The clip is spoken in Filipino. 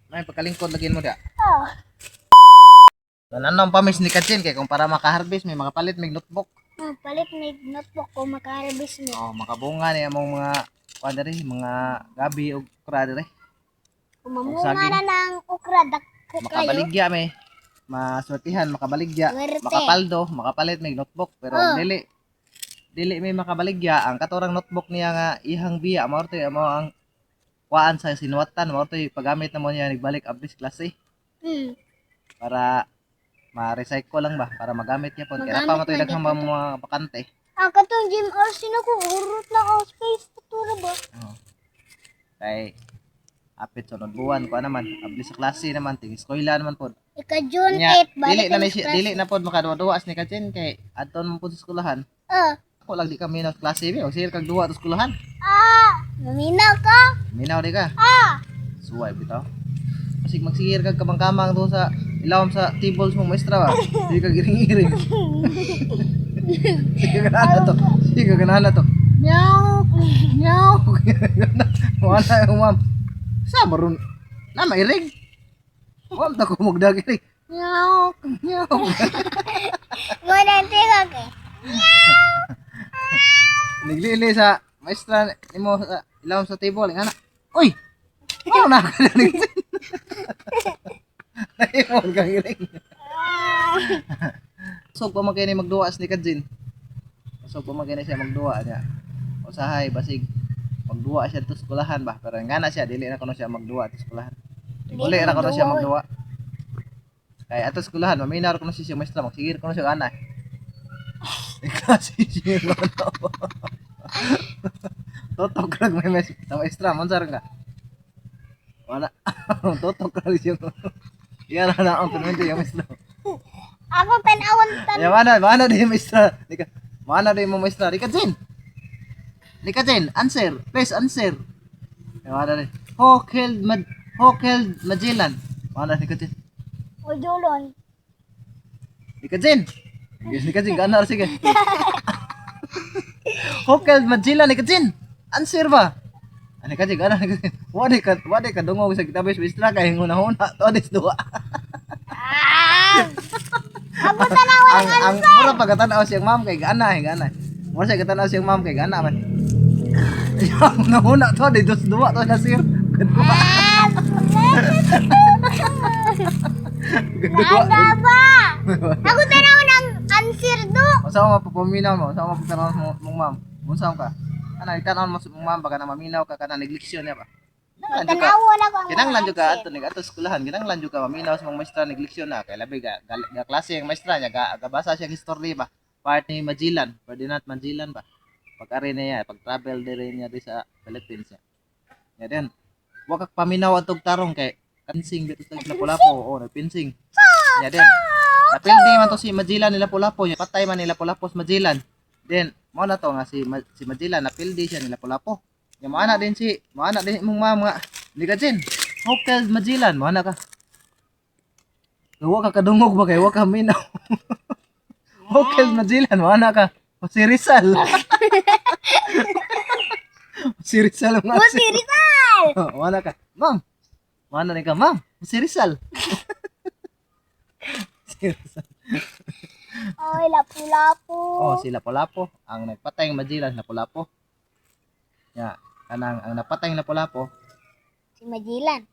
May pagkalingkod lagyan mo da. Oh. Nananong pamis ni Kachin kay kung para makaharvest may makapalit mig notebook. Palit may notebook ko makaharvest ni. Oh, makabunga ni among mga kuan diri, mga gabi ug okra diri. Kumamunga saging. na ng okra dako kayo. Makabaligya may maswertihan makabaligya, Swerte. makapaldo, makapalit mig notebook pero Oh. dili may makabaligya ang katurang notebook niya nga ihang biya mao mo ang kuan sa sinuwatan mao paggamit na mo niya nagbalik abis klase para ma-recycle lang ba para magamit niya pod kaya Magamit pa mo na daghang gyud mga bakante. Ang katong gym hours na ko urot na ang space tutura ba? Oh. Kay apit sunod buwan ko naman ablis sa klase naman ting eskwela naman pod. Ika June Nya 8 balik dili na pod makaduwa-duwas ni Kachin kay adton mo pod sa eskwelahan. Ako lang di kami na klase bi og sige kag duwa sa eskwelahan. Maminaw ka? Minaw di ka. Suway bitaw. Masig magsigir kag kamang-kamang do sa ilawom sa tables mo maestra ba. Di ka giring-giring. Sige ka na to. Sige ka na to. Meow. Meow. Wala yung ma'am. Sa baron na mairig. Ma'am ta ko magdagirig. Meow. Meow. Wala tika ka. Niglili sa maestra nimo sa ilawom sa table nga na. Uy. Ano na ka na Naimon kang giring. Sog pa magkaya ni magduwas ni Kajin. Sog pa magkaya siya magduwa niya. Usahay basig magduwa siya sa eskwelahan ba pero nga na siya dili na kuno siya magduwa sa eskwelahan. Uli ra kuno siya magduwa. Kay ato sa eskwelahan maminaw kuno siya maestra magsigir kuno siya ana. Kasi siya kuno. Totok kag may maestra mansar ka. Wala. Totok kag siya. Yan na ang tunod yung maestra. Ako tanawon tan. Ya mana di maestra? Mana di mo maestra? Di Kajin. Di Kajin, answer. Please answer. Ya mana di? Hokel Magellan. Mana di Kajin? O julon. Di Kajin. Yes, di Kajin ganar sige. Hokel Magellan di Kajin. Answer ba? Ani Kajin ganar di Kajin. Wadi ka dungog sa kitabis maestra kay nguna-huna to dis duwa. Ako tanawon ang mura pagkatanaw siyang ma'am kay gana. Mura siya katanaw siyang ma'am kay gana man. Yang nahuna to di dos duwa to na sir. Kedua. Nada ba? Ako tanawon ang answer do. Unsa mo mapapaminaw mo? Unsa mo mapagtanaw mo ma'am? Unsa ka? Ana itanaw mo sa ma'am baka na maminaw ka kana negliksyon niya ba? Tanawon ako ang Kinanglan jud ka adto ning ato eskwelahan, kinanglan jud ka maminaw sa mga maestra negliksyon na kay labi ga klase ang maestra niya gabasa siya history ba. Part ni Magellan, Ferdinand Magellan ba. Pag-ari niya, pag-travel dire niya di sa Philippines. Ya din. Wa kag paminaw atog tarong kay kansing dito sa Lapu-Lapu, nagpinsing. Ya din. Napildi man to si Magellan nila Lapu-Lapu, patay man nila Lapu-Lapu sa Magellan. Then mo na to nga si Magellan napildi siya nila Lapu-Lapu. Yung maana din mong mama. Hindi ka din. Hokel Magellan, maana ka. Huwag ka kadungog ba kayo? Huwag ka minaw. Hokel Magellan, maana ka. O si Rizal. Si Rizal ang O si Rizal. maana ka. Ma'am. Maana rin ka, ma'am. Si Rizal. Si Rizal. Ay, lapu-lapu. Oh, si Lapu-Lapu. Ang nagpatay ng Magellan, Lapu-Lapu. Ya, kanang ang napatay ng Lapu-Lapu Si Magellan.